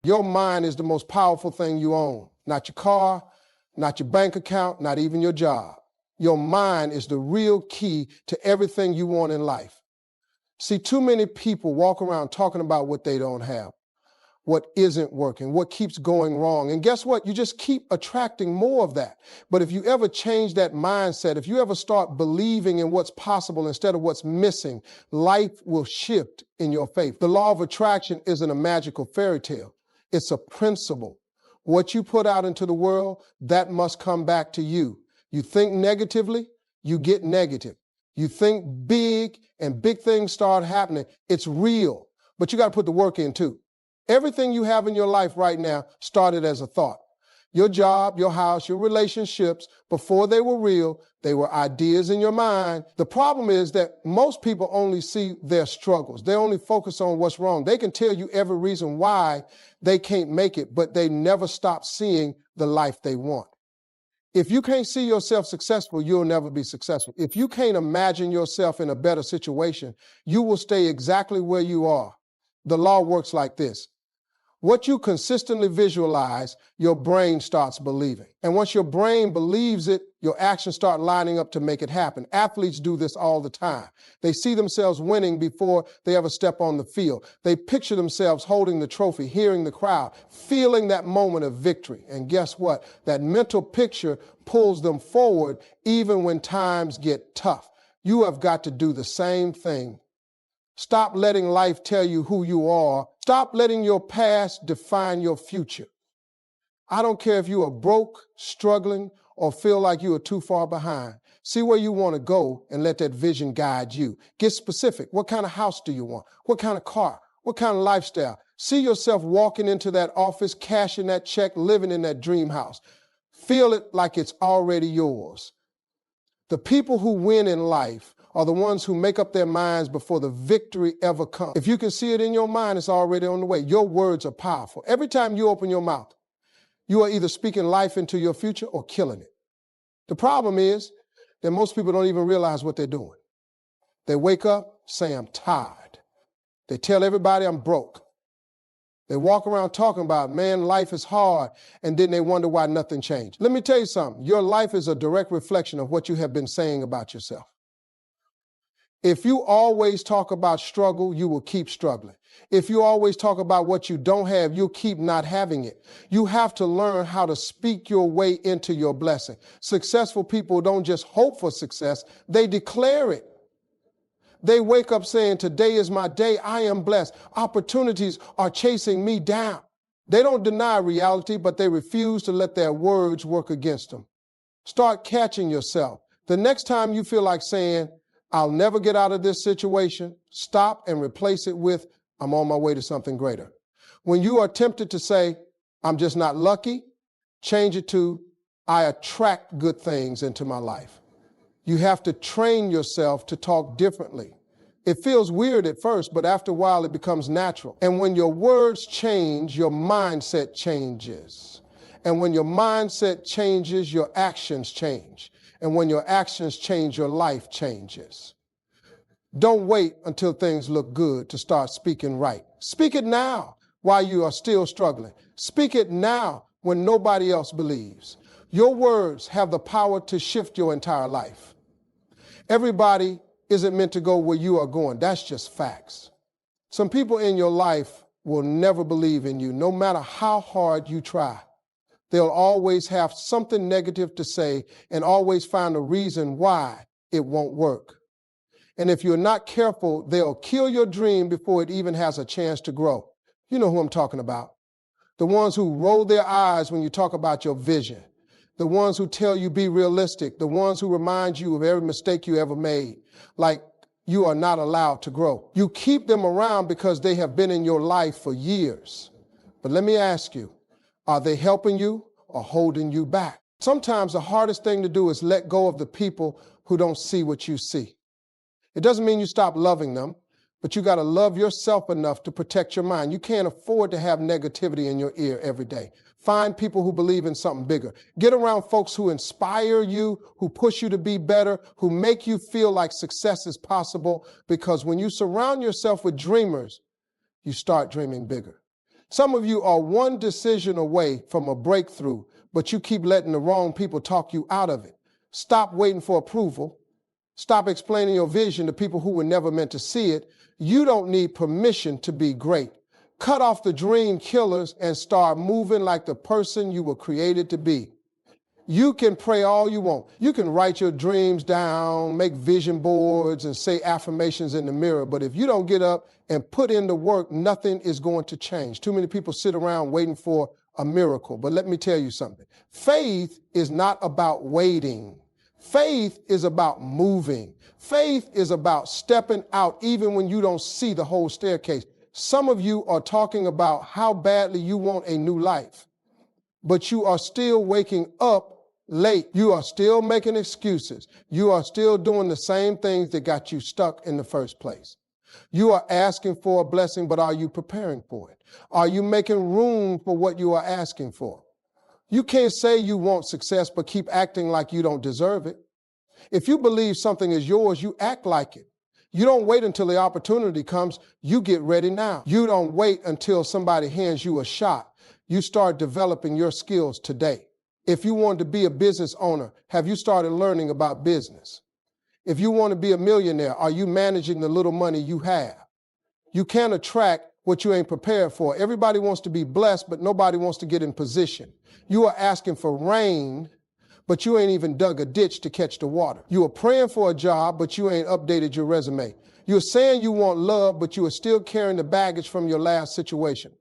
Your mind is the most powerful thing you own. Not your car, not your bank account, not even your job. Your mind is the real key to everything you want in life. See, too many people walk around talking about what they don't have, what isn't working, what keeps going wrong. And guess what? You just keep attracting more of that. But if you ever change that mindset, if you ever start believing in what's possible instead of what's missing, life will shift in your faith. The law of attraction isn't a magical fairy tale. It's a principle. What you put out into the world, that must come back to you. You think negatively, you get negative. You think big and big things start happening. It's real, but you got to put the work in too. Everything you have in your life right now started as a thought. Your job, your house, your relationships, before they were real, they were ideas in your mind. The problem is that most people only see their struggles. They only focus on what's wrong. They can tell you every reason why they can't make it, but they never stop seeing the life they want. If you can't see yourself successful, you'll never be successful. If you can't imagine yourself in a better situation, you will stay exactly where you are. The law works like this. What you consistently visualize, your brain starts believing. And once your brain believes it, your actions start lining up to make it happen. Athletes do this all the time. They see themselves winning before they ever step on the field. They picture themselves holding the trophy, hearing the crowd, feeling that moment of victory. And guess what? That mental picture pulls them forward even when times get tough. You have got to do the same thing. Stop letting life tell you who you are. Stop letting your past define your future. I don't care if you are broke, struggling, or feel like you are too far behind. See where you want to go and let that vision guide you. Get specific. What kind of house do you want? What kind of car? What kind of lifestyle? See yourself walking into that office, cashing that check, living in that dream house. Feel it like it's already yours. The people who win in life are the ones who make up their minds before the victory ever comes. If you can see it in your mind, it's already on the way. Your words are powerful. Every time you open your mouth, you are either speaking life into your future or killing it. The problem is that most people don't even realize what they're doing. They wake up, say, I'm tired. They tell everybody I'm broke. They walk around talking about, man, life is hard, and then they wonder why nothing changed. Let me tell you something. Your life is a direct reflection of what you have been saying about yourself. If you always talk about struggle, you will keep struggling. If you always talk about what you don't have, you'll keep not having it. You have to learn how to speak your way into your blessing. Successful people don't just hope for success, they declare it. They wake up saying, today is my day, I am blessed. Opportunities are chasing me down. They don't deny reality, but they refuse to let their words work against them. Start catching yourself. The next time you feel like saying, I'll never get out of this situation, stop and replace it with, I'm on my way to something greater. When you are tempted to say, I'm just not lucky, change it to, I attract good things into my life. You have to train yourself to talk differently. It feels weird at first, but after a while it becomes natural. And when your words change, your mindset changes. And when your mindset changes, your actions change. And when your actions change, your life changes. Don't wait until things look good to start speaking right. Speak it now while you are still struggling. Speak it now when nobody else believes. Your words have the power to shift your entire life. Everybody isn't meant to go where you are going. That's just facts. Some people in your life will never believe in you, no matter how hard you try. They'll always have something negative to say and always find a reason why it won't work. And if you're not careful, they'll kill your dream before it even has a chance to grow. You know who I'm talking about. The ones who roll their eyes when you talk about your vision. The ones who tell you be realistic. The ones who remind you of every mistake you ever made. Like you are not allowed to grow. You keep them around because they have been in your life for years. But let me ask you, are they helping you or holding you back? Sometimes the hardest thing to do is let go of the people who don't see what you see. It doesn't mean you stop loving them, but you got to love yourself enough to protect your mind. You can't afford to have negativity in your ear every day. Find people who believe in something bigger. Get around folks who inspire you, who push you to be better, who make you feel like success is possible, because when you surround yourself with dreamers, you start dreaming bigger. Some of you are one decision away from a breakthrough, but you keep letting the wrong people talk you out of it. Stop waiting for approval. Stop explaining your vision to people who were never meant to see it. You don't need permission to be great. Cut off the dream killers and start moving like the person you were created to be. You can pray all you want. You can write your dreams down, make vision boards, and say affirmations in the mirror. But if you don't get up and put in the work, nothing is going to change. Too many people sit around waiting for a miracle. But let me tell you something. Faith is not about waiting. Faith is about moving. Faith is about stepping out even when you don't see the whole staircase. Some of you are talking about how badly you want a new life, but you are still waking up late. You are still making excuses. You are still doing the same things that got you stuck in the first place. You are asking for a blessing, but are you preparing for it? Are you making room for what you are asking for? You can't say you want success, but keep acting like you don't deserve it. If you believe something is yours, you act like it. You don't wait until the opportunity comes. You get ready now. You don't wait until somebody hands you a shot. You start developing your skills today. If you want to be a business owner, have you started learning about business? If you want to be a millionaire, are you managing the little money you have? You can't attract what you ain't prepared for. Everybody wants to be blessed, but nobody wants to get in position. You are asking for rain, but you ain't even dug a ditch to catch the water. You are praying for a job, but you ain't updated your resume. You're saying you want love, but you are still carrying the baggage from your last situation.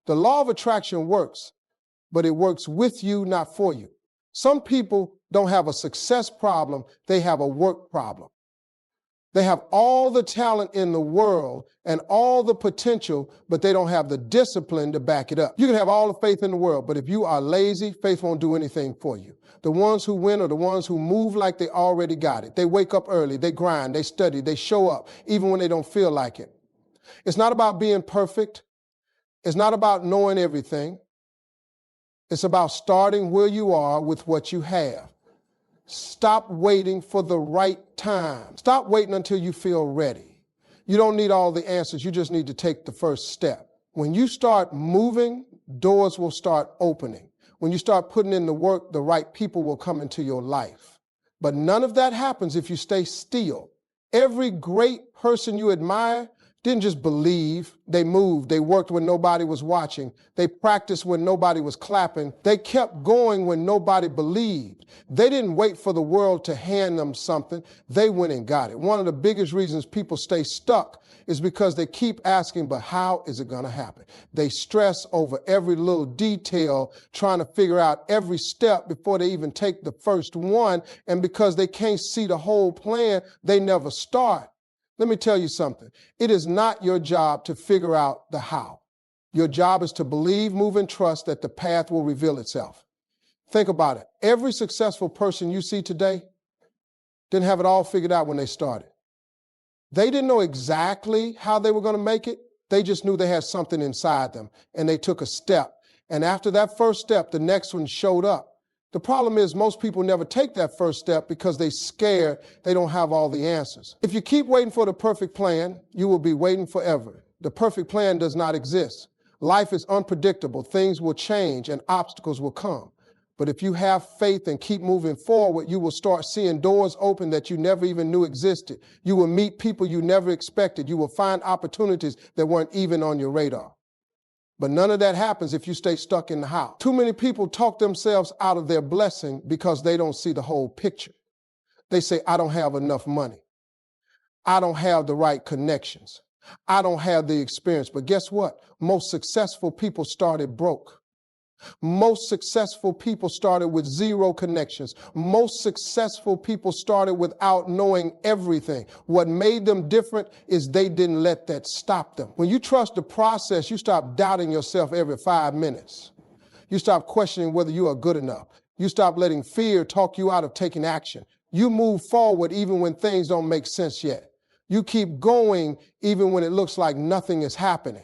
The law of attraction works, but it works with you, not for you. Some people don't have a success problem, they have a work problem. They have all the talent in the world and all the potential, but they don't have the discipline to back it up. You can have all the faith in the world, but if you are lazy, faith won't do anything for you. The ones who win are the ones who move like they already got it. They wake up early, they grind, they study, they show up, even when they don't feel like it. It's not about being perfect. It's not about knowing everything. It's about starting where you are with what you have. Stop waiting for the right time. Stop waiting until you feel ready. You don't need all the answers. You just need to take the first step. When you start moving, doors will start opening. When you start putting in the work, the right people will come into your life. But none of that happens if you stay still. Every great person you admire didn't just believe, they moved, they worked when nobody was watching, they practiced when nobody was clapping, they kept going when nobody believed. They didn't wait for the world to hand them something, they went and got it. One of the biggest reasons people stay stuck is because they keep asking, but how is it gonna happen? They stress over every little detail, trying to figure out every step before they even take the first one, and because they can't see the whole plan, they never start. Let me tell you something. It is not your job to figure out the how. Your job is to believe, move, and trust that the path will reveal itself. Think about it. Every successful person you see today didn't have it all figured out when they started. They didn't know exactly how they were going to make it. They just knew they had something inside them, and they took a step. And after that first step, the next one showed up. The problem is most people never take that first step because they're scared they don't have all the answers. If you keep waiting for the perfect plan, you will be waiting forever. The perfect plan does not exist. Life is unpredictable. Things will change and obstacles will come. But if you have faith and keep moving forward, you will start seeing doors open that you never even knew existed. You will meet people you never expected. You will find opportunities that weren't even on your radar. But none of that happens if you stay stuck in the how. Too many people talk themselves out of their blessing because they don't see the whole picture. They say, I don't have enough money. I don't have the right connections. I don't have the experience. But guess what? Most successful people started broke. Most successful people started with zero connections. Most successful people started without knowing everything. What made them different is they didn't let that stop them. When you trust the process, you stop doubting yourself every 5 minutes. You stop questioning whether you are good enough. You stop letting fear talk you out of taking action. You move forward even when things don't make sense yet. You keep going even when it looks like nothing is happening.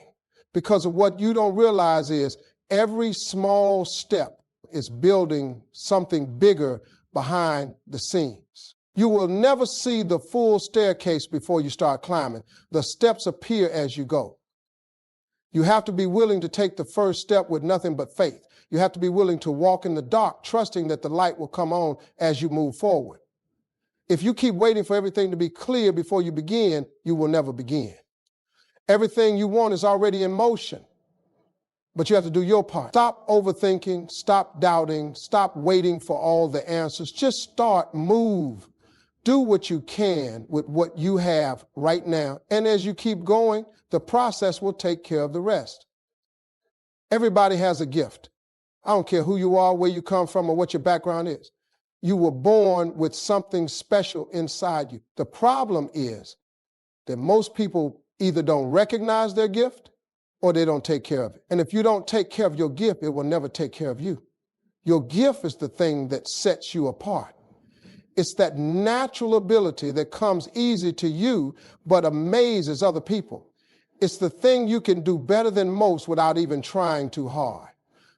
Because of what you don't realize is every small step is building something bigger behind the scenes. You will never see the full staircase before you start climbing. The steps appear as you go. You have to be willing to take the first step with nothing but faith. You have to be willing to walk in the dark, trusting that the light will come on as you move forward. If you keep waiting for everything to be clear before you begin, you will never begin. Everything you want is already in motion, but you have to do your part. Stop overthinking, stop doubting, stop waiting for all the answers. Just start, move. Do what you can with what you have right now. And as you keep going, the process will take care of the rest. Everybody has a gift. I don't care who you are, where you come from, or what your background is. You were born with something special inside you. The problem is that most people either don't recognize their gift or they don't take care of it. And if you don't take care of your gift, it will never take care of you. Your gift is the thing that sets you apart. It's that natural ability that comes easy to you but amazes other people. It's the thing you can do better than most without even trying too hard.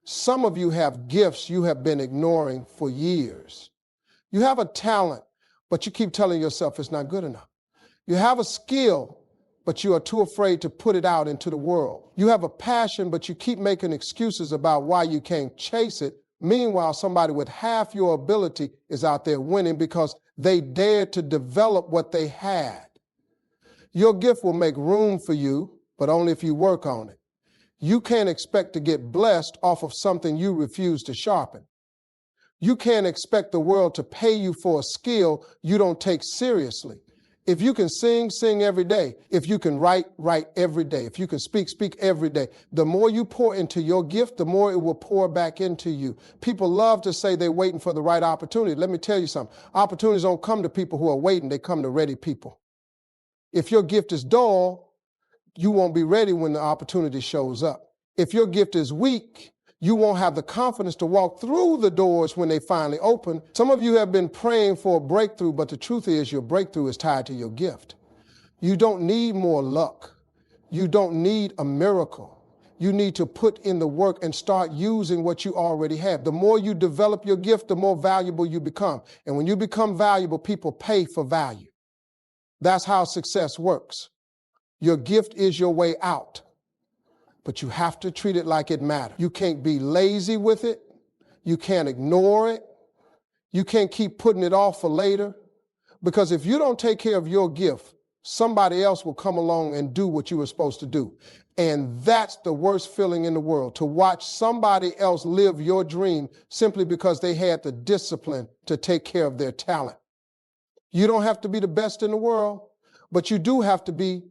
Some of you have gifts you have been ignoring for years. You have a talent, but you keep telling yourself it's not good enough. You have a skill, but you are too afraid to put it out into the world. You have a passion, but you keep making excuses about why you can't chase it. Meanwhile, somebody with half your ability is out there winning because they dared to develop what they had. Your gift will make room for you, but only if you work on it. You can't expect to get blessed off of something you refuse to sharpen. You can't expect the world to pay you for a skill you don't take seriously. If you can sing, sing every day. If you can write, write every day. If you can speak, speak every day. The more you pour into your gift, the more it will pour back into you. People love to say they're waiting for the right opportunity. Let me tell you something. Opportunities don't come to people who are waiting. They come to ready people. If your gift is dull, you won't be ready when the opportunity shows up. If your gift is weak, you won't have the confidence to walk through the doors when they finally open. Some of you have been praying for a breakthrough, but the truth is your breakthrough is tied to your gift. You don't need more luck. You don't need a miracle. You need to put in the work and start using what you already have. The more you develop your gift, the more valuable you become. And when you become valuable, people pay for value. That's how success works. Your gift is your way out. But you have to treat it like it matters. You can't be lazy with it. You can't ignore it. You can't keep putting it off for later. Because if you don't take care of your gift, somebody else will come along and do what you were supposed to do. And that's the worst feeling in the world, to watch somebody else live your dream simply because they had the discipline to take care of their talent. You don't have to be the best in the world, but you do have to be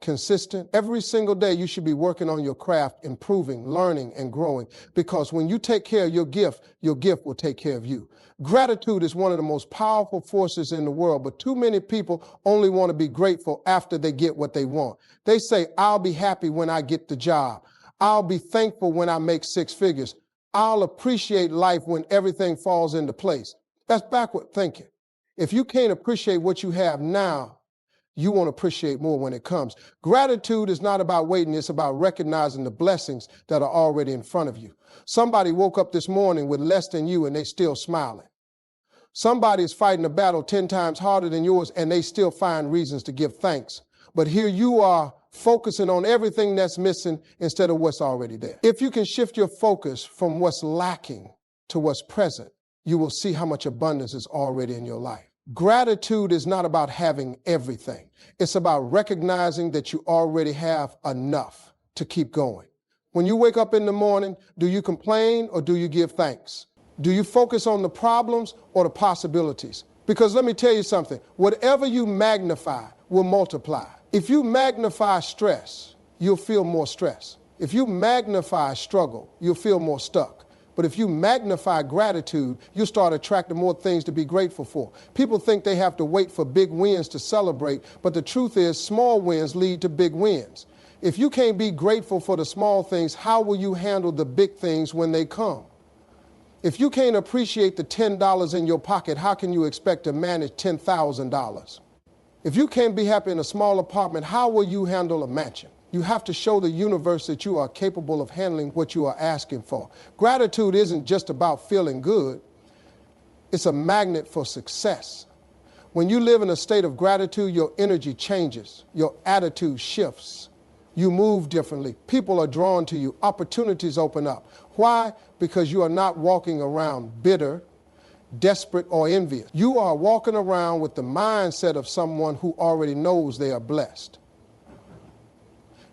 consistent. Every single day you should be working on your craft, improving, learning, and growing. Because when you take care of your gift will take care of you. Gratitude is one of the most powerful forces in the world, but too many people only want to be grateful after they get what they want. They say, I'll be happy when I get the job. I'll be thankful when I make six figures. I'll appreciate life when everything falls into place. That's backward thinking. If you can't appreciate what you have now, you won't appreciate more when it comes. Gratitude is not about waiting. It's about recognizing the blessings that are already in front of you. Somebody woke up this morning with less than you and they still smiling. Somebody is fighting a battle 10 times harder than yours and they still find reasons to give thanks. But here you are focusing on everything that's missing instead of what's already there. If you can shift your focus from what's lacking to what's present, you will see how much abundance is already in your life. Gratitude is not about having everything. It's about recognizing that you already have enough to keep going. When you wake up in the morning, do you complain or do you give thanks? Do you focus on the problems or the possibilities? Because let me tell you something, whatever you magnify will multiply. If you magnify stress, you'll feel more stress. If you magnify struggle, you'll feel more stuck. But if you magnify gratitude, you start attracting more things to be grateful for. People think they have to wait for big wins to celebrate, but the truth is small wins lead to big wins. If you can't be grateful for the small things, how will you handle the big things when they come? If you can't appreciate the $10 in your pocket, how can you expect to manage $10,000? If you can't be happy in a small apartment, how will you handle a mansion? You have to show the universe that you are capable of handling what you are asking for. Gratitude isn't just about feeling good. It's a magnet for success. When you live in a state of gratitude, your energy changes, your attitude shifts, You move differently. People are drawn to you. Opportunities open up. Why? Because you are not walking around bitter, desperate, or envious. You are walking around with the mindset of someone who already knows they are blessed.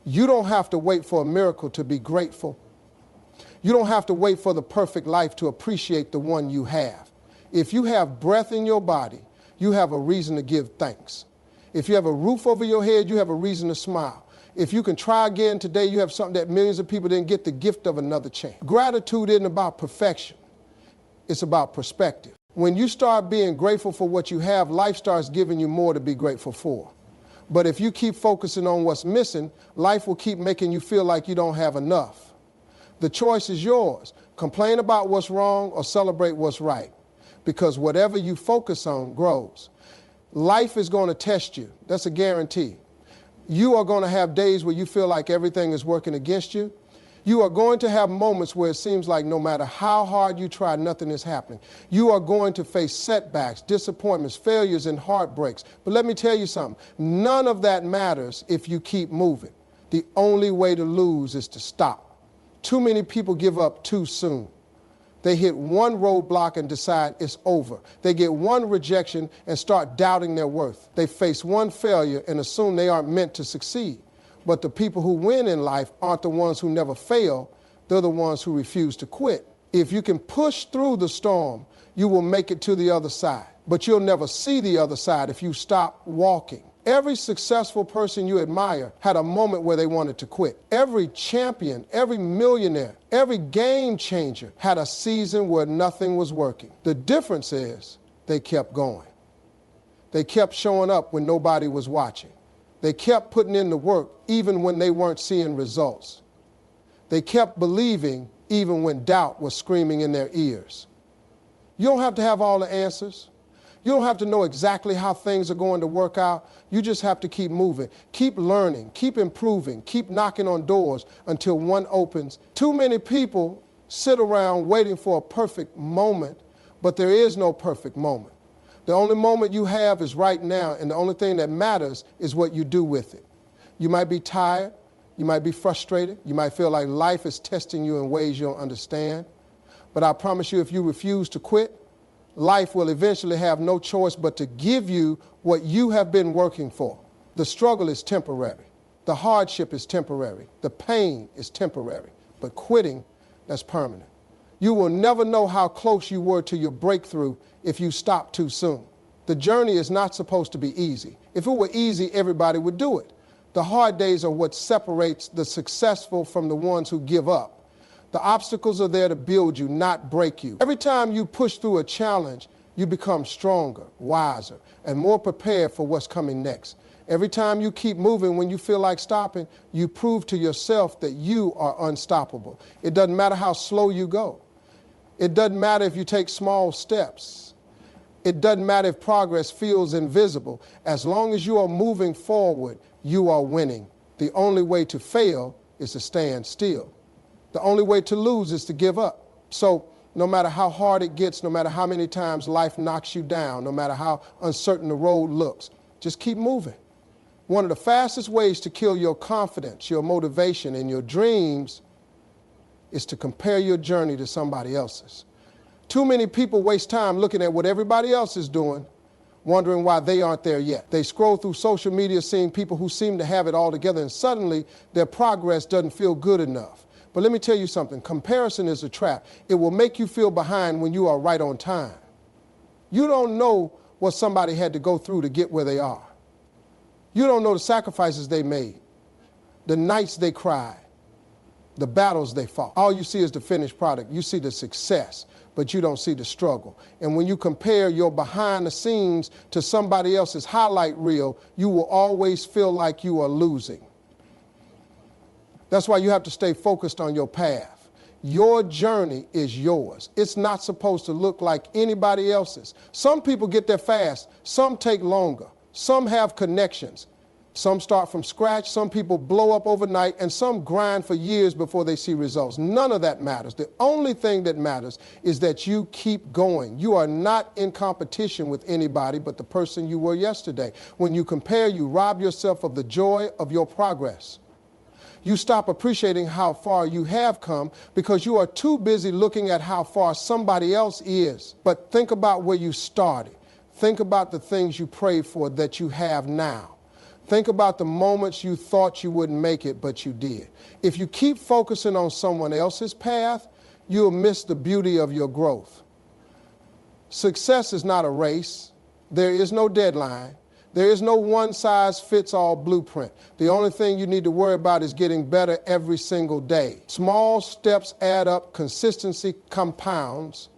You don't have to wait for a miracle to be grateful. You don't have to wait for the perfect life to appreciate the one you have. If you have breath in your body, you have a reason to give thanks. If you have a roof over your head, you have a reason to smile. If you can try again today, you have something that millions of people didn't get, the gift of another chance. Gratitude isn't about perfection. It's about perspective. When you start being grateful for what you have, life starts giving you more to be grateful for. But if you keep focusing on what's missing, life will keep making you feel like you don't have enough. The choice is yours. Complain about what's wrong or celebrate what's right. Because whatever you focus on grows. Life is going to test you. That's a guarantee. You are going to have days where you feel like everything is working against you. You are going to have moments where it seems like no matter how hard you try, nothing is happening. You are going to face setbacks, disappointments, failures, and heartbreaks. But let me tell you something. None of that matters if you keep moving. The only way to lose is to stop. Too many people give up too soon. They hit one roadblock and decide it's over. They get one rejection and start doubting their worth. They face one failure and assume they aren't meant to succeed. But the people who win in life aren't the ones who never fail. They're the ones who refuse to quit. If you can push through the storm, you will make it to the other side. But you'll never see the other side if you stop walking. Every successful person you admire had a moment where they wanted to quit. Every champion, every millionaire, every game changer had a season where nothing was working. The difference is they kept going. They kept showing up when nobody was watching. They kept putting in the work even when they weren't seeing results. They kept believing even when doubt was screaming in their ears. You don't have to have all the answers. You don't have to know exactly how things are going to work out. You just have to keep moving, keep learning, keep improving, keep knocking on doors until one opens. Too many people sit around waiting for a perfect moment, but there is no perfect moment. The only moment you have is right now, and the only thing that matters is what you do with it. You might be tired, you might be frustrated, you might feel like life is testing you in ways you don't understand, but I promise you if you refuse to quit, life will eventually have no choice but to give you what you have been working for. The struggle is temporary. The hardship is temporary. The pain is temporary. But quitting, that's permanent. You will never know how close you were to your breakthrough if you stop too soon. The journey is not supposed to be easy. If it were easy, everybody would do it. The hard days are what separates the successful from the ones who give up. The obstacles are there to build you, not break you. Every time you push through a challenge, you become stronger, wiser, and more prepared for what's coming next. Every time you keep moving when you feel like stopping, you prove to yourself that you are unstoppable. It doesn't matter how slow you go. It doesn't matter if you take small steps. It doesn't matter if progress feels invisible. As long as you are moving forward, you are winning. The only way to fail is to stand still. The only way to lose is to give up. So no matter how hard it gets, no matter how many times life knocks you down, no matter how uncertain the road looks, just keep moving. One of the fastest ways to kill your confidence, your motivation, and your dreams is to compare your journey to somebody else's. Too many people waste time looking at what everybody else is doing, wondering why they aren't there yet. They scroll through social media seeing people who seem to have it all together, and suddenly their progress doesn't feel good enough. But let me tell you something, comparison is a trap. It will make you feel behind when you are right on time. You don't know what somebody had to go through to get where they are. You don't know the sacrifices they made, the nights they cried, the battles they fought. All you see is the finished product. You see the success, but you don't see the struggle. And when you compare your behind the scenes to somebody else's highlight reel, you will always feel like you are losing. That's why you have to stay focused on your path. Your journey is yours. It's not supposed to look like anybody else's. Some people get there fast. Some take longer. Some have connections. Some start from scratch. Some people blow up overnight, and some grind for years before they see results. None of that matters. The only thing that matters is that you keep going. You are not in competition with anybody but the person you were yesterday. When you compare, you rob yourself of the joy of your progress. You stop appreciating how far you have come because you are too busy looking at how far somebody else is. But think about where you started. Think about the things you prayed for that you have now. Think about the moments you thought you wouldn't make it, but you did. If you keep focusing on someone else's path, you'll miss the beauty of your growth. Success is not a race. There is no deadline. There is no one-size-fits-all blueprint. The only thing you need to worry about is getting better every single day. Small steps add up. Consistency compounds.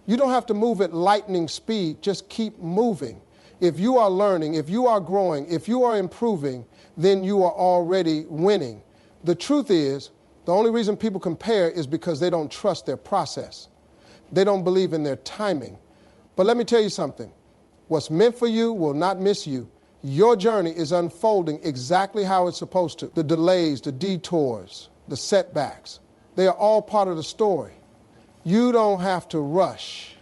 You don't have to move at lightning speed. Just keep moving. If you are learning, if you are growing, if you are improving, then you are already winning. The truth is, the only reason people compare is because they don't trust their process. They don't believe in their timing. But let me tell you something. What's meant for you will not miss you. Your journey is unfolding exactly how it's supposed to. The delays, the detours, the setbacks, they are all part of the story. You don't have to rush.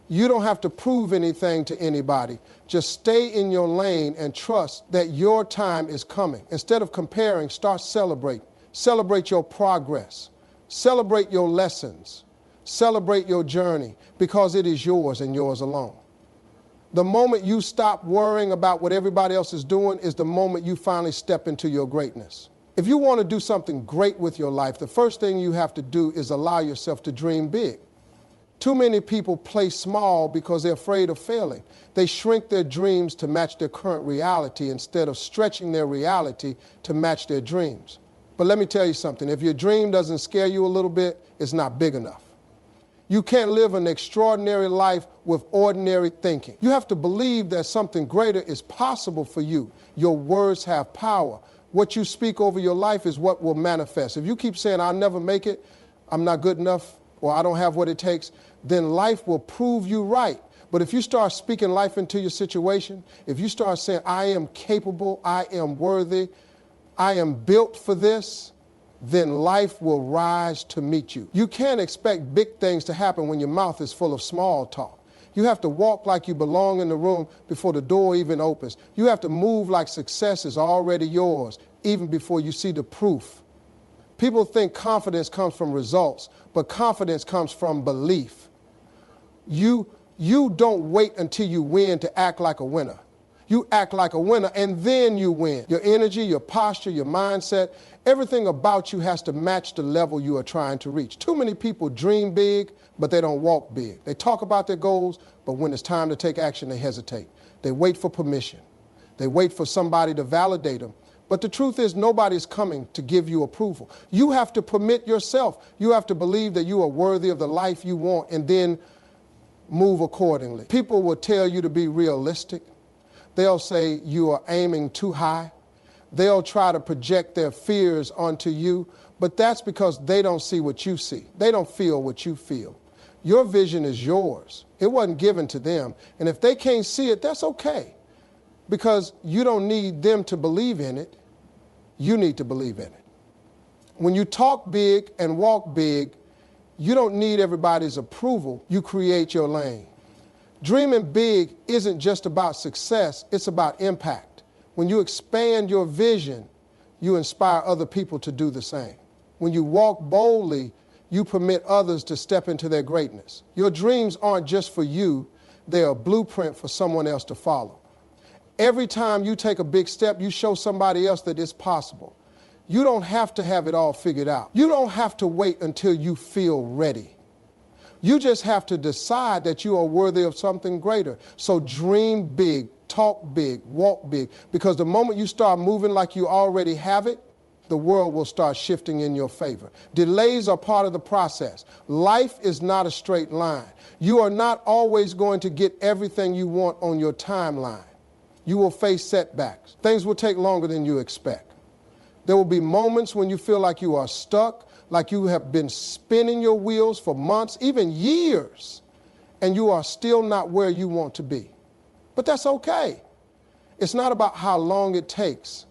You don't have to prove anything to anybody. Just stay in your lane and trust that your time is coming. Instead of comparing, start celebrating. Celebrate your progress. Celebrate your lessons. Celebrate your journey because it is yours and yours alone. The moment you stop worrying about what everybody else is doing is the moment you finally step into your greatness. If you want to do something great with your life, the first thing you have to do is allow yourself to dream big. Too many people play small because they're afraid of failing. They shrink their dreams to match their current reality instead of stretching their reality to match their dreams. But let me tell you something. If your dream doesn't scare you a little bit, it's not big enough. You can't live an extraordinary life with ordinary thinking. You have to believe that something greater is possible for you. Your words have power. What you speak over your life is what will manifest. If you keep saying, I'll never make it, I'm not good enough, or I don't have what it takes, then life will prove you right. But if you start speaking life into your situation, if you start saying, I am capable, I am worthy, I am built for this, then life will rise to meet you. You can't expect big things to happen when your mouth is full of small talk. You have to walk like you belong in the room before the door even opens. You have to move like success is already yours, even before you see the proof. People think confidence comes from results, but confidence comes from belief. You don't wait until you win to act like a winner. You act like a winner and then you win. Your energy, your posture, your mindset, everything about you has to match the level you are trying to reach. Too many people dream big, but they don't walk big. They talk about their goals, but when it's time to take action, they hesitate. They wait for permission. They wait for somebody to validate them. But the truth is, nobody's coming to give you approval. You have to permit yourself. You have to believe that you are worthy of the life you want and then move accordingly. People will tell you to be realistic. They'll say you are aiming too high. They'll try to project their fears onto you, but that's because they don't see what you see. They don't feel what you feel. Your vision is yours. It wasn't given to them. And if they can't see it, that's okay, because you don't need them to believe in it. You need to believe in it. When you talk big and walk big, you don't need everybody's approval. You create your lane. Dreaming big isn't just about success, it's about impact. When you expand your vision, you inspire other people to do the same. When you walk boldly, you permit others to step into their greatness. Your dreams aren't just for you, they're a blueprint for someone else to follow. Every time you take a big step, you show somebody else that it's possible. You don't have to have it all figured out. You don't have to wait until you feel ready. You just have to decide that you are worthy of something greater. So dream big, talk big, walk big, because the moment you start moving like you already have it, the world will start shifting in your favor. Delays are part of the process. Life is not a straight line. You are not always going to get everything you want on your timeline. You will face setbacks. Things will take longer than you expect. There will be moments when you feel like you are stuck, like you have been spinning your wheels for months, even years, and you are still not where you want to be. But that's okay. It's not about how long it takes.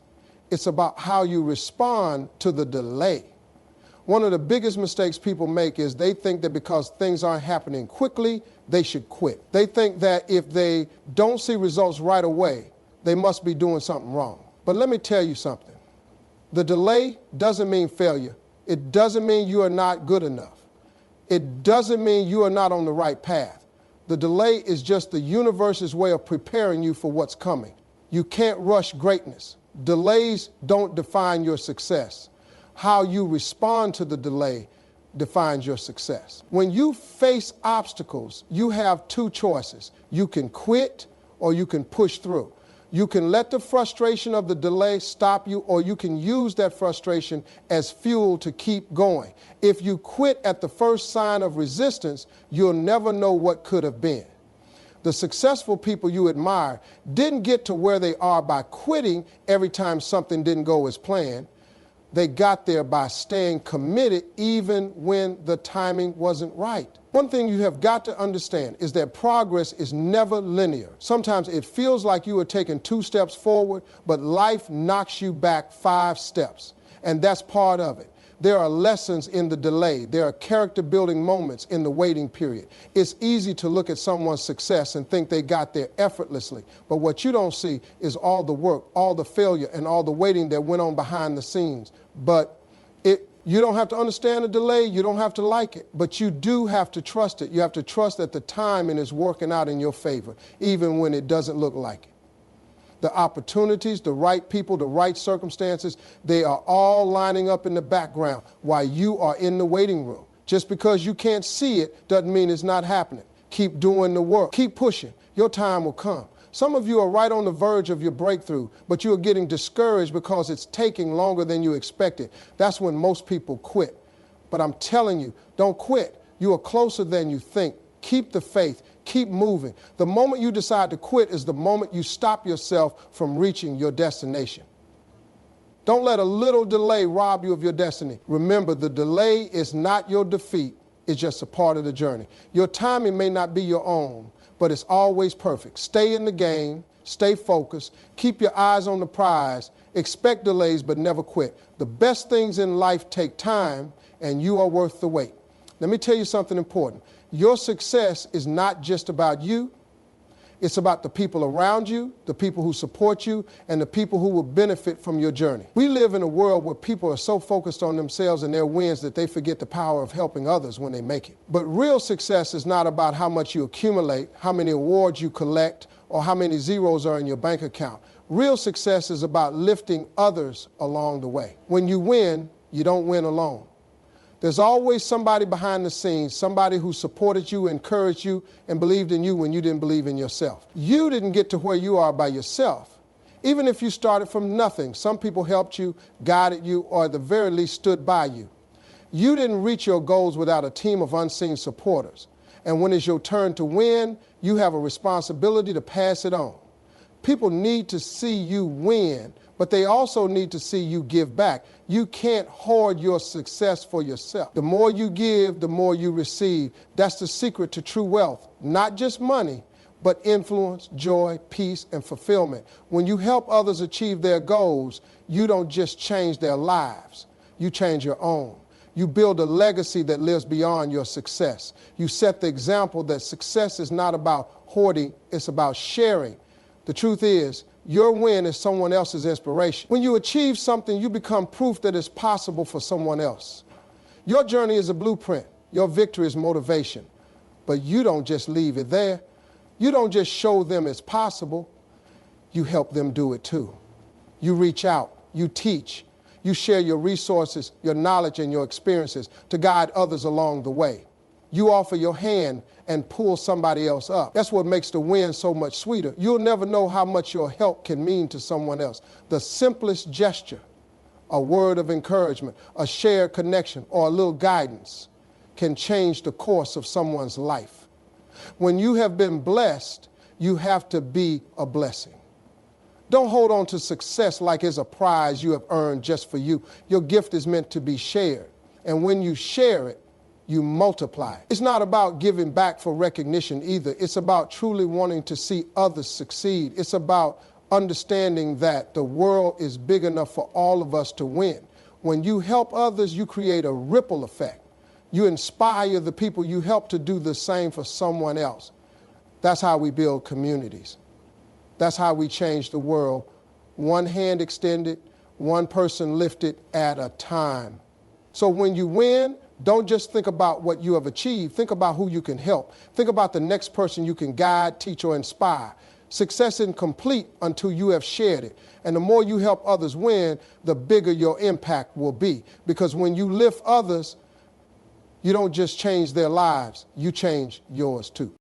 It's about how you respond to the delay. One of the biggest mistakes people make is they think that because things aren't happening quickly, they should quit. They think that if they don't see results right away, they must be doing something wrong. But let me tell you something. The delay doesn't mean failure. It doesn't mean you are not good enough. It doesn't mean you are not on the right path. The delay is just the universe's way of preparing you for what's coming. You can't rush greatness. Delays don't define your success. How you respond to the delay defines your success. When you face obstacles, you have two choices. You can quit or you can push through. You can let the frustration of the delay stop you, or you can use that frustration as fuel to keep going. If you quit at the first sign of resistance, you'll never know what could have been. The successful people you admire didn't get to where they are by quitting every time something didn't go as planned. They got there by staying committed even when the timing wasn't right. One thing you have got to understand is that progress is never linear. Sometimes it feels like you are taking 2 steps forward, but life knocks you back 5 steps, and that's part of it. There are lessons in the delay. There are character-building moments in the waiting period. It's easy to look at someone's success and think they got there effortlessly, but what you don't see is all the work, all the failure, and all the waiting that went on behind the scenes. But you don't have to understand the delay. You don't have to like it, but you do have to trust it. You have to trust that the timing is working out in your favor, even when it doesn't look like it. The opportunities, the right people, the right circumstances, they are all lining up in the background while you are in the waiting room. Just because you can't see it doesn't mean it's not happening. Keep doing the work. Keep pushing. Your time will come. Some of you are right on the verge of your breakthrough, but you are getting discouraged because it's taking longer than you expected. That's when most people quit. But I'm telling you, don't quit. You are closer than you think. Keep the faith. Keep moving. The moment you decide to quit is the moment you stop yourself from reaching your destination. Don't let a little delay rob you of your destiny. Remember, the delay is not your defeat. It's just a part of the journey. Your timing may not be your own, but it's always perfect. Stay in the game. Stay focused. Keep your eyes on the prize. Expect delays, but never quit. The best things in life take time, and you are worth the wait. Let me tell you something important. Your success is not just about you. It's about the people around you, the people who support you, and the people who will benefit from your journey. We live in a world where people are so focused on themselves and their wins that they forget the power of helping others when they make it. But real success is not about how much you accumulate, how many awards you collect, or how many zeros are in your bank account. Real success is about lifting others along the way. When you win, you don't win alone. There's always somebody behind the scenes, somebody who supported you, encouraged you, and believed in you when you didn't believe in yourself. You didn't get to where you are by yourself. Even if you started from nothing, some people helped you, guided you, or at the very least stood by you. You didn't reach your goals without a team of unseen supporters. And when it's your turn to win, you have a responsibility to pass it on. People need to see you win, but they also need to see you give back. You can't hoard your success for yourself. The more you give, the more you receive. That's the secret to true wealth. Not just money, but influence, joy, peace, and fulfillment. When you help others achieve their goals, you don't just change their lives. You change your own. You build a legacy that lives beyond your success. You set the example that success is not about hoarding, it's about sharing. The truth is, your win is someone else's inspiration. When you achieve something, you become proof that it's possible for someone else. Your journey is a blueprint. Your victory is motivation. But you don't just leave it there. You don't just show them it's possible. You help them do it too. You reach out. You teach. You share your resources, your knowledge, and your experiences to guide others along the way. You offer your hand and pull somebody else up. That's what makes the win so much sweeter. You'll never know how much your help can mean to someone else. The simplest gesture, a word of encouragement, a shared connection, or a little guidance can change the course of someone's life. When you have been blessed, you have to be a blessing. Don't hold on to success like it's a prize you have earned just for you. Your gift is meant to be shared. And when you share it, you multiply. It's not about giving back for recognition either. It's about truly wanting to see others succeed. It's about understanding that the world is big enough for all of us to win. When you help others, you create a ripple effect. You inspire the people you help to do the same for someone else. That's how we build communities. That's how we change the world. One hand extended, one person lifted at a time. So when you win, don't just think about what you have achieved. Think about who you can help. Think about the next person you can guide, teach, or inspire. Success isn't complete until you have shared it. And the more you help others win, the bigger your impact will be. Because when you lift others, you don't just change their lives, you change yours too.